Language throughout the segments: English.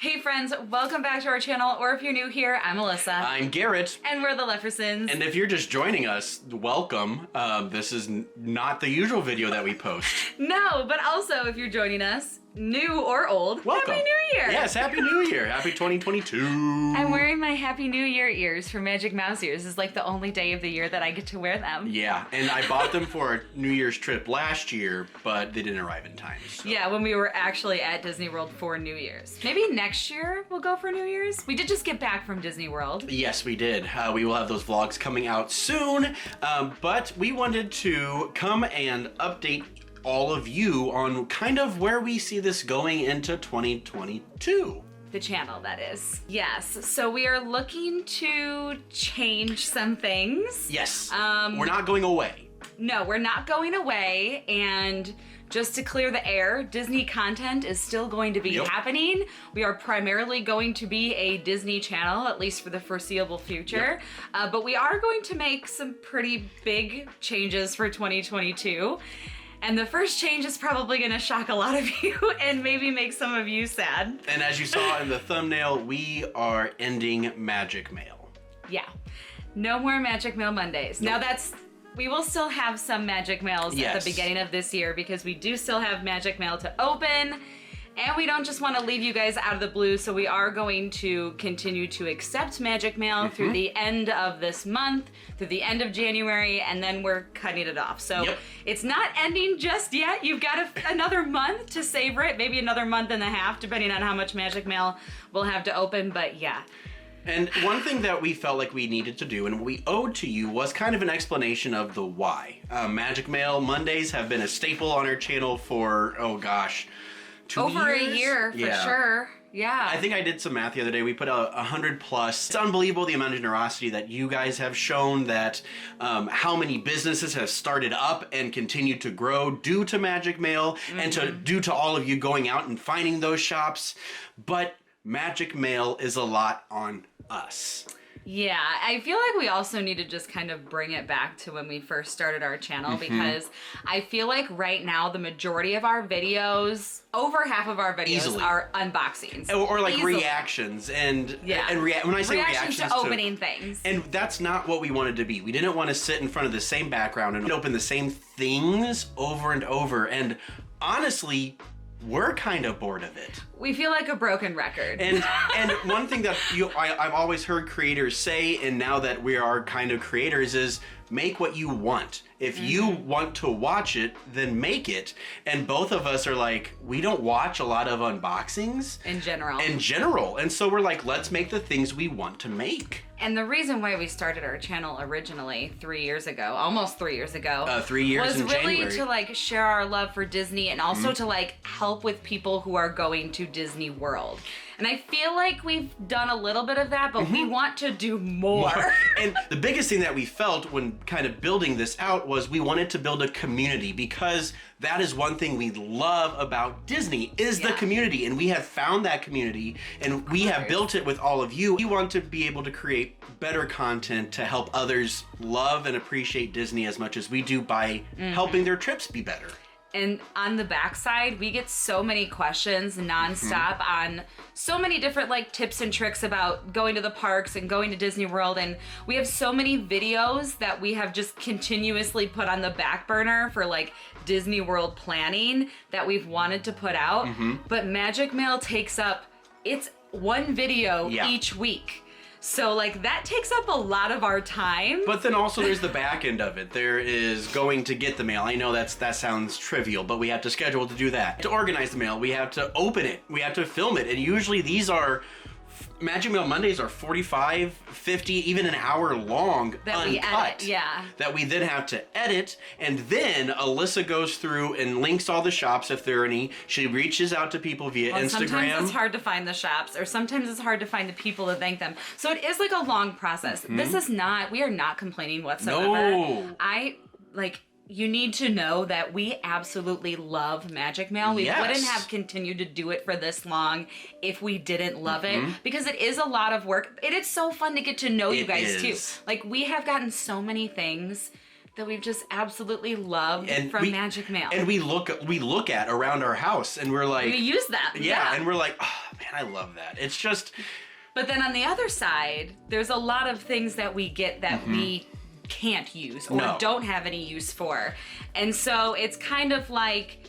Hey friends, welcome back to our channel, or if you're new here, I'm Melissa. I'm Garrett. And we're the Leffersons. And if you're just joining us, welcome. This is not the usual video that we post. No, but also if you're joining us, new or old, Welcome. Happy New Year! Yes, Happy New Year. Happy 2022. I'm wearing my Happy New Year ears for Magic Mouse ears. It's like the only day of the year that I get to wear them. Yeah, and I bought them for a New Year's trip last year, but they didn't arrive in time. So. Yeah, when we were actually at Disney World for New Year's. Maybe next year we'll go for New Year's? We did just get back from Disney World. Yes, we did. We will have those vlogs coming out soon, but we wanted to come and update all of you on kind of where we see this going into 2022. The channel, that is. Yes, so we are looking to change some things. Yes, we're not going away. No, we're not going away, and just to clear the air, Disney content is still going to be happening. We are primarily going to be a Disney channel, at least for the foreseeable future. But we are going to make some pretty big changes for 2022. And the first change is probably gonna shock a lot of you and maybe make some of you sad. And as you saw in the thumbnail, we are ending Magic Mail. Yeah, no more Magic Mail Mondays. Nope. Now we will still have some Magic Mails at the beginning of this year because we do still have Magic Mail to open. And we don't just want to leave you guys out of the blue, so we are going to continue to accept Magic Mail through the end of this month, through the end of January, and then we're cutting it off. So it's not ending just yet. You've got another month to savor it, maybe another month and a half, depending on how much Magic Mail we'll have to open, but yeah. And one thing that we felt like we needed to do and what we owed to you was kind of an explanation of the why. Magic Mail Mondays have been a staple on our channel for, oh gosh, 2 years? Over a year, for sure. Yeah. I think I did some math the other day. We put 100 plus. It's unbelievable the amount of generosity that you guys have shown, that how many businesses have started up and continued to grow due to Magic Mail and due to all of you going out and finding those shops. But Magic Mail is a lot on us. Yeah, I feel like we also need to just kind of bring it back to when we first started our channel because I feel like right now the majority of our videos, over half of our videos are unboxings. Or like reactions and when I say reactions to opening things. And that's not what we wanted to be. We didn't want to sit in front of the same background and open the same things over and over. And honestly, we're kind of bored of it. We feel like a broken record. And one thing that I've always heard creators say, and now that we are kind of creators, is make what you want. If you want to watch it, then make it. And both of us are like, we don't watch a lot of unboxings. In general. And so we're like, let's make the things we want to make. And the reason why we started our channel originally 3 years ago, almost 3 years ago, 3 years was in really January. to like share our love for Disney and also to like help with people who are going to Disney World. And I feel like we've done a little bit of that, but we want to do more. And the biggest thing that we felt when kind of building this out was we wanted to build a community, because that is one thing we love about Disney is the community. And we have found that community and we have built it with all of you. We want to be able to create better content to help others love and appreciate Disney as much as we do by helping their trips be better. And on the backside, we get so many questions nonstop on so many different like tips and tricks about going to the parks and going to Disney World. And we have so many videos that we have just continuously put on the back burner for like Disney World planning that we've wanted to put out. But Magic Mail takes up, it's one video each week. So like that takes up a lot of our time. But then also there's the back end of it. There is going to get the mail. I know that sounds trivial, but we have to schedule to do that. To organize the mail, we have to open it. We have to film it. And usually these are, Magic Mail Mondays are 45, 50, even an hour long, that uncut, we edit, that we then have to edit. And then Alyssa goes through and links all the shops if there are any. She reaches out to people via Instagram. Sometimes it's hard to find the shops, or sometimes it's hard to find the people to thank them. So it is like a long process. This is not, we are not complaining whatsoever. No. You need to know that we absolutely love Magic Mail. We wouldn't have continued to do it for this long if we didn't love it, because it is a lot of work. It is so fun to get to know you guys too. Like, we have gotten so many things that we've just absolutely loved from Magic Mail. And we look at around our house and we're like... We use that. Yeah, and we're like, oh man, I love that. It's just... But then on the other side, there's a lot of things that we get that we can't use or don't have any use for. And so it's kind of like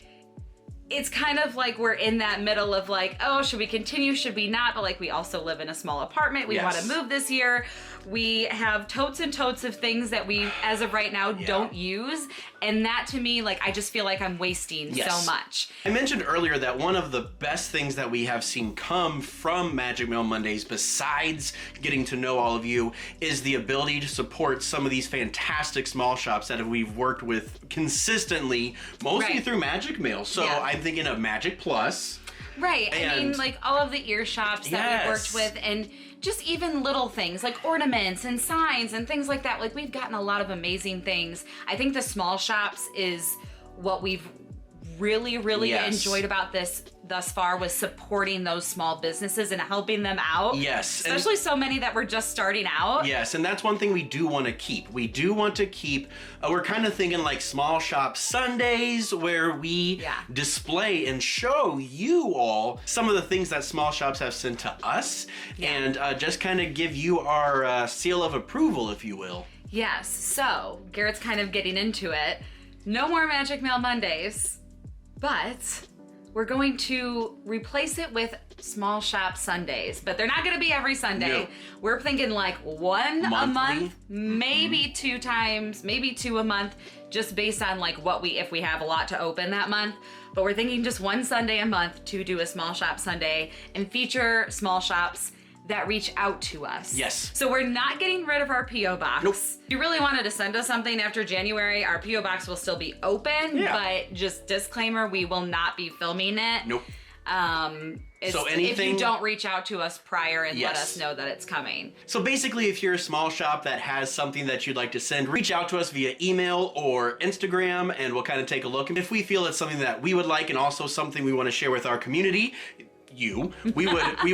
we're in that middle of like, oh, should we continue? Should we not? But like, we also live in a small apartment. We want to move this year. We have totes and totes of things that we, as of right now, don't use. And that to me, like, I just feel like I'm wasting so much. I mentioned earlier that one of the best things that we have seen come from Magic Mail Mondays, besides getting to know all of you, is the ability to support some of these fantastic small shops that we've worked with consistently, mostly through Magic Mail. So I'm thinking of Magic Plus. Right. I mean, like all of the ear shops that we worked with, and just even little things like ornaments and signs and things like that. Like, we've gotten a lot of amazing things. I think the small shops is what we've really enjoyed about this thus far, was supporting those small businesses and helping them out. Yes. Especially so many that were just starting out. Yes, and that's one thing we do want to keep. We do want to keep, we're kind of thinking like small shop Sundays, where we display and show you all some of the things that small shops have sent to us, and just kind of give you our seal of approval, if you will. Yes, so Garrett's kind of getting into it. No more Magic Mail Mondays, but we're going to replace it with small shop Sundays, but they're not going to be every Sunday. No. We're thinking like one Monthly. a month, maybe 2 times, maybe 2 a month, just based on like if we have a lot to open that month. But we're thinking just one Sunday a month to do a small shop Sunday and feature small shops that reach out to us. Yes. So we're not getting rid of our P.O. box. Nope. If you really wanted to send us something after January, our P.O. box will still be open, but just disclaimer, we will not be filming it. Nope. So if you don't reach out to us prior and let us know that it's coming. So basically, if you're a small shop that has something that you'd like to send, reach out to us via email or Instagram, and we'll kind of take a look. And if we feel it's something that we would like and also something we want to share with our community, we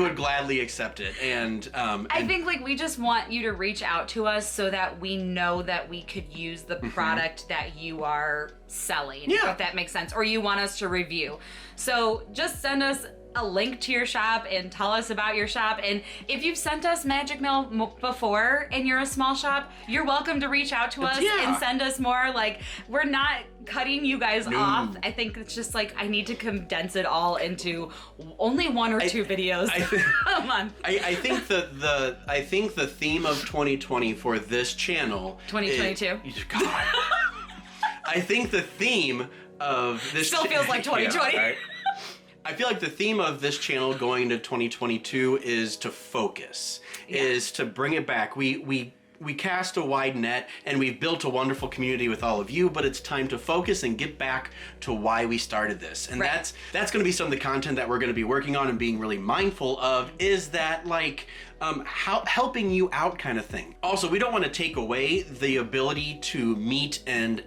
would gladly accept it. And I think like we just want you to reach out to us so that we know that we could use the product that you are selling, if that makes sense, or you want us to review. So just send us a link to your shop and tell us about your shop. And if you've sent us Magic Mail before and you're a small shop, you're welcome to reach out to us and send us more. Like, we're not cutting you guys off. I think it's just like I need to condense it all into only 1 or 2 videos a month. I think the theme of 2020 for this channel 2022. God. I think the theme of this still feels like 2020. Right? I feel like the theme of this channel going into 2022 is to focus, is to bring it back. We cast a wide net and we've built a wonderful community with all of you, but it's time to focus and get back to why we started this. And that's going to be some of the content that we're going to be working on and being really mindful of, is that like helping you out kind of thing. Also, we don't want to take away the ability to meet and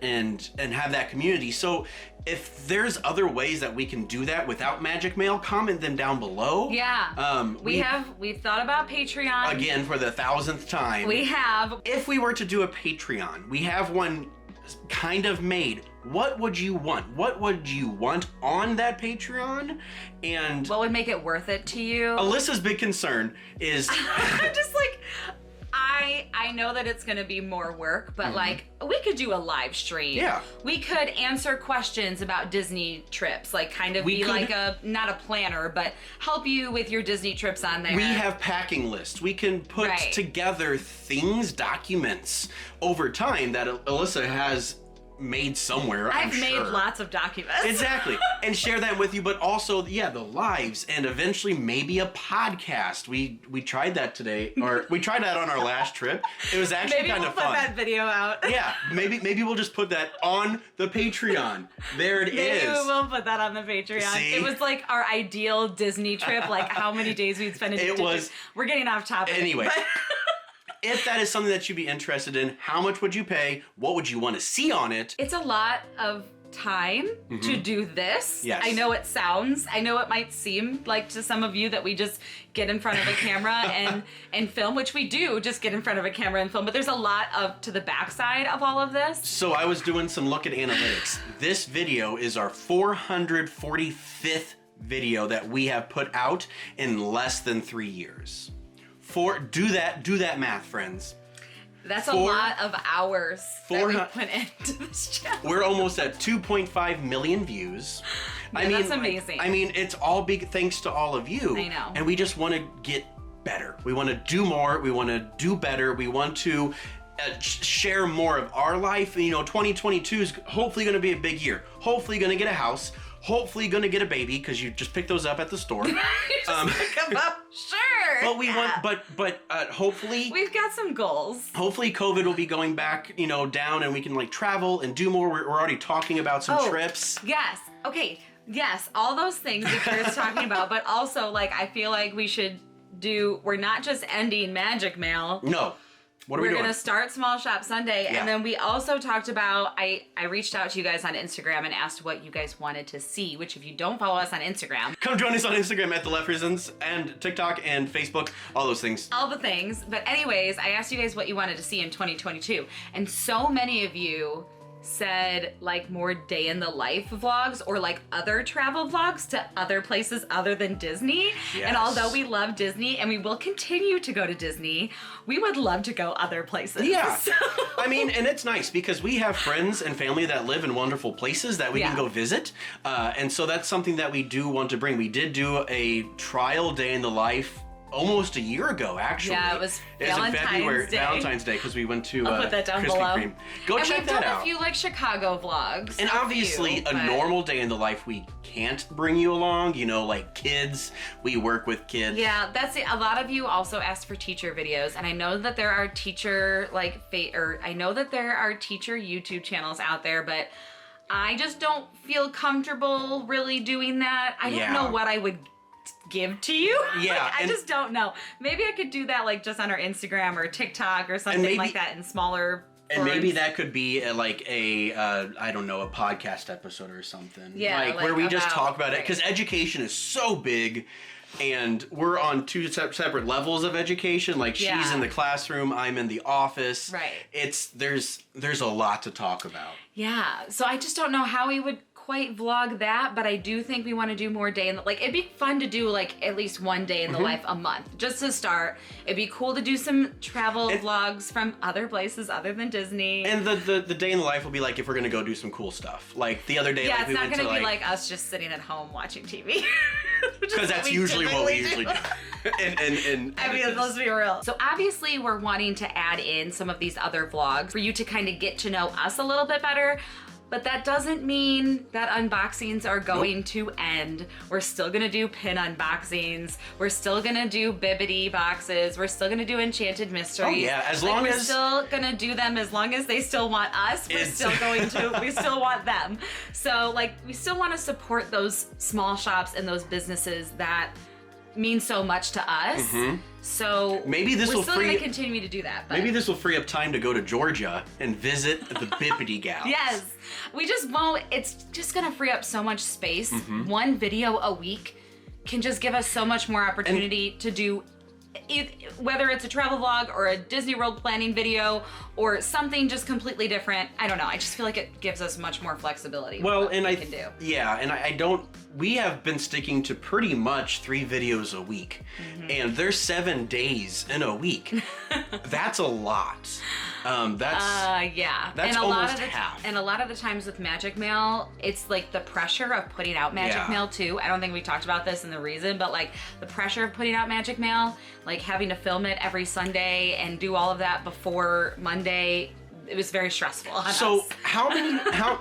have that community. So if there's other ways that we can do that without Magic Mail, comment them down below. Yeah. We've thought about Patreon. Again, for the 1000th time. We have. If we were to do a Patreon, we have one kind of made. What would you want? What would you want on that Patreon? And what would make it worth it to you? Alyssa's big concern is I'm just like, I know that it's gonna be more work, but like we could do a live stream. Yeah. We could answer questions about Disney trips, like kind of like not a planner, but help you with your Disney trips on there. We have packing lists. We can put together documents over time that Alyssa has made somewhere. I've made lots of documents. Exactly. And share that with you, but also, the lives, and eventually maybe a podcast. We tried that today, or we tried that on our last trip. It was actually kind of fun. Maybe we'll put that video out. Yeah, maybe we'll just put that on the Patreon. There it is. Maybe we will put that on the Patreon. See? It was like our ideal Disney trip, like how many days we'd spend in Disney. We're getting off topic. Anyway. If that is something that you'd be interested in, how much would you pay? What would you want to see on it? It's a lot of time to do this. Yes. I know it might seem like to some of you that we just get in front of a camera and film, which we do just get in front of a camera and film, but there's a lot to the backside of all of this. So I was doing some look at analytics. This video is our 445th video that we have put out in less than 3 years. Do that math, friends. That's a lot of hours that we put into this channel. We're almost at 2.5 million views. Yeah, that's amazing. I mean, it's all big thanks to all of you. I know. And we just want to get better. We want to do more. We want to do better. We want to share more of our life. 2022 is hopefully going to be a big year. Hopefully going to get a house. Hopefully going to get a baby because you just pick those up at the store. Pick them up, sure. But we want, but hopefully we've got some goals. Hopefully COVID will be going back, down, and we can travel and do more. We're already talking about some trips. Yes. Okay. Yes. All those things that Kira's talking about, but also I feel like we should we're not just ending Magic Mail. No. What are we doing? We're going to start Small Shop Sunday. Yeah. And then we also talked about, I reached out to you guys on Instagram and asked what you guys wanted to see, which if you don't follow us on Instagram. Come join us on Instagram at the Leffersons and TikTok and Facebook, all those things. All the things. But anyways, I asked you guys what you wanted to see in 2022. And so many of you said more day in the life vlogs or other travel vlogs to other places other than Disney. Yes. And although we love Disney and we will continue to go to Disney, we would love to go other places. Yeah. So. I mean, and it's nice because we have friends and family that live in wonderful places that we can go visit. And so that's something that we do want to bring. We did do a trial day in the life almost a year ago, actually. Yeah, it was Valentine's Day, because we went to I'll put that down Krispy below. Kreme. Go check that out. And we've done a few Chicago vlogs. And obviously, a normal day in the life, we can't bring you along. Kids. We work with kids. Yeah, that's it. A lot of you also asked for teacher videos, and I know that there are teacher teacher YouTube channels out there, but I just don't feel comfortable really doing that. I don't know what I would give to you. Yeah. I just don't know. Maybe I could do that just on our Instagram or TikTok or something like that in smaller and maybe that could be I don't know, a podcast episode or something. Yeah. Where we just talk about it. Because education is so big and we're on two separate levels of education. She's in the classroom, I'm in the office. Right. There's a lot to talk about. Yeah. So I just don't know how we would quite vlog that, but I do think we want to do more day in the it'd be fun to do at least one day in the life a month just to start. It'd be cool to do some travel vlogs from other places other than Disney. And the day in the life will be if we're gonna go do some cool stuff. The other day, it's we not went gonna to be us just sitting at home watching TV. Because that's usually what we usually do. and I mean, let's be real. So obviously we're wanting to add in some of these other vlogs for you to kind of get to know us a little bit better. But that doesn't mean that unboxings are going to end. We're still gonna do pin unboxings. We're still gonna do Bibbidi boxes. We're still gonna do Enchanted Mysteries. Oh yeah, as long as... We're still gonna do them as long as they still want us. We're still going to, we still want them. So we still wanna support those small shops and those businesses that mean so much to us. So maybe this we're still gonna continue to do that. But. Maybe this will free up time to go to Georgia and visit the Bibbidi Gals. Yes, we just won't. It's just gonna free up so much space. One video a week can just give us so much more opportunity to do, whether it's a travel vlog or a Disney World planning video or something just completely different. I don't know. I just feel like it gives us much more flexibility. Well, and we can do. Yeah, and I don't. We have been sticking to pretty much 3 videos a week, and there's 7 days in a week. That's a lot. Yeah. That's almost half. And a lot of the times with Magic Mail, it's the pressure of putting out Magic Mail too. I don't think we talked about this in the reason, but the pressure of putting out Magic Mail, having to film it every Sunday and do all of that before Monday. It was very stressful on us. So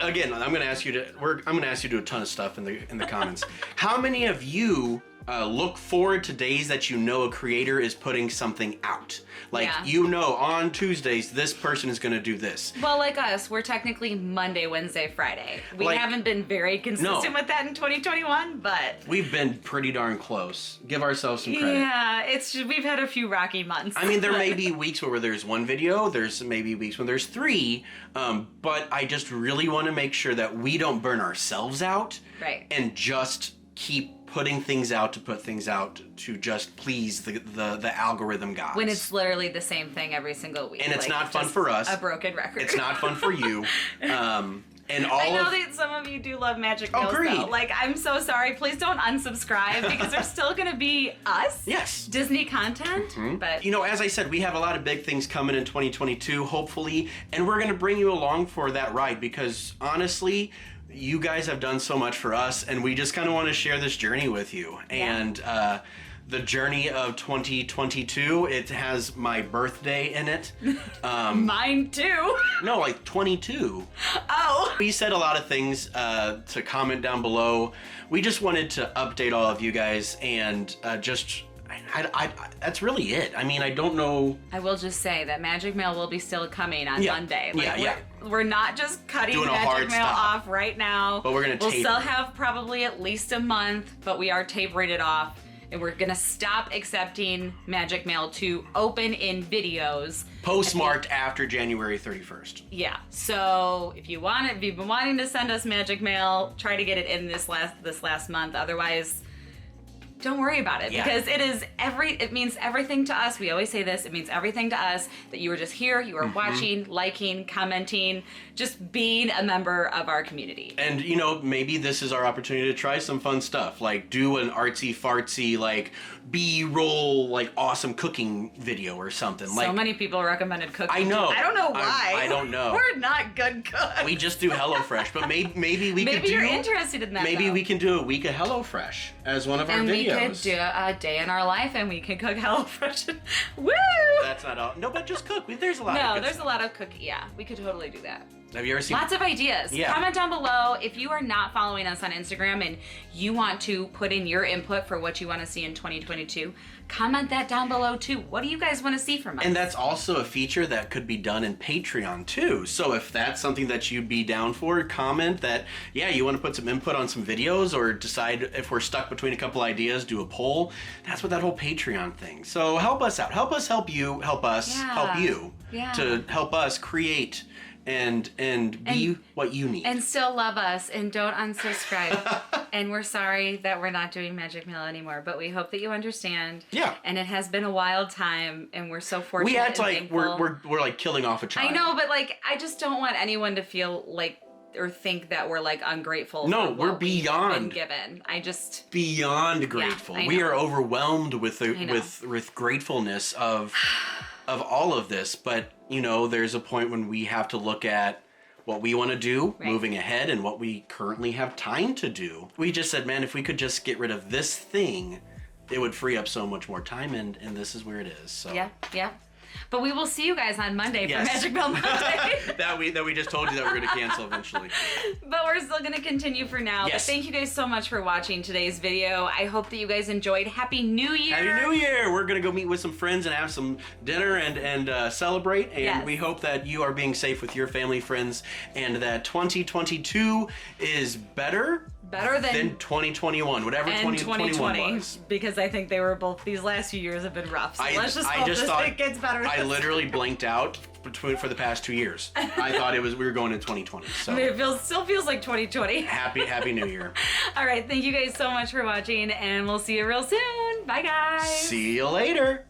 again, I'm gonna ask you to do a ton of stuff in the comments. How many of you look forward to days that you know a creator is putting something out. Like, Yeah. you know, on Tuesdays, this person is going to do this. Well, like us, we're technically Monday, Wednesday, Friday. We Like- haven't been very consistent No. with that in 2021, but We've been pretty darn close. Give ourselves some credit. yeah, it's just, we've had a few rocky months. I mean, there may be weeks where there's one video, there's maybe weeks when there's three, but I just really want to make sure that we don't burn ourselves out. Right. And just keep putting things out to put things out to just please the algorithm gods. When it's literally the same thing every single week. And it's like, not fun just for us. A broken record. It's not fun for you. And all I know of that some of you do love Magic Meals, Agreed. though. Like, I'm so sorry. Please don't unsubscribe because there's still going to be us. Yes. Disney content. But You know, as I said, we have a lot of big things coming in 2022, hopefully, and we're going to bring you along for that ride because honestly, you guys have done so much for us, and we just kind of want to share this journey with you. And the journey of 2022, it has my birthday in it. mine too. No, like 22. Oh. We said a lot of things to comment down below. We just wanted to update all of you guys and that's really it. I mean, I don't know. I will just say that Magic Mail will be still coming on Yeah. Monday. Yeah. We're not just cutting Doing a Magic hard Mail stop. off right now. But we're gonna We'll taper. still have probably at least a month, but we are tapering it off. And we're gonna stop accepting Magic Mail to open in videos. Postmarked after January 31st. Yeah. So if you've been wanting to send us Magic Mail, try to get it in this last month. Otherwise, don't worry about it Yeah. because it means everything to us. We always say this, it means everything to us that you were just here, you were watching, liking, commenting, just being a member of our community. And you know, maybe this is our opportunity to try some fun stuff, like do an artsy fartsy, like B-roll, like awesome cooking video or something. So many people recommended cooking. I know. I don't know why. I don't know. We're not good cooks. We just do HelloFresh, but maybe we could Maybe do. you're interested in that. Maybe though. we can do a week of HelloFresh as one of our And videos. we could do a day in our life, and we can cook HelloFresh. Woo! That's not all. No, but just cook. There's a lot. of No, good there's stuff. a lot of cooking. Yeah, we could totally do that. Have you ever seen? Lots of ideas. Yeah. Comment down below if you are not following us on Instagram and you want to put in your input for what you want to see in 2022. Comment that down below too. What do you guys want to see from us? And that's also a feature that could be done in Patreon too. So if that's something that you'd be down for, comment that, yeah, you want to put some input on some videos or decide if we're stuck between a couple ideas, do a poll. That's what that whole Patreon thing. So help us out. Help us help you. Help us help you. Yeah. To help us create and be what you need. And still love us and don't unsubscribe. And we're sorry that we're not doing Magic Mail anymore, but we hope that you understand. Yeah. And it has been a wild time, and we're so fortunate. We had to and like thankful. we're like killing off a child. I know, but like I just don't want anyone to feel like or think that we're like ungrateful. No, for we're what we've beyond. been given. I just Beyond grateful. I We know. are overwhelmed with I know. with gratefulness of all of this, but you know, there's a point when we have to look at what we want to do Right. moving ahead and what we currently have time to do. We just said, man, if we could just get rid of this thing, it would free up so much more time, and this is where it is. So yeah. But we will see you guys on Monday Yes. for Magic Mail Monday. that we just told you that we're going to cancel eventually. But we're still going to continue for now. Yes. But thank you guys so much for watching today's video. I hope that you guys enjoyed. Happy New Year. Happy New Year! We're gonna go meet with some friends and have some dinner and celebrate. And Yes. we hope that you are being safe with your family, friends, and that 2022 is better than 2021, whatever and 2021 2020, was. because I think they were both, these last few years have been rough. So let's just I hope just this thought thing gets better. I literally blanked out for the past 2 years. I thought we were going in 2020. So I mean, it still feels like 2020. happy New Year. All right, thank you guys so much for watching, and we'll see you real soon. Bye, guys. See you later.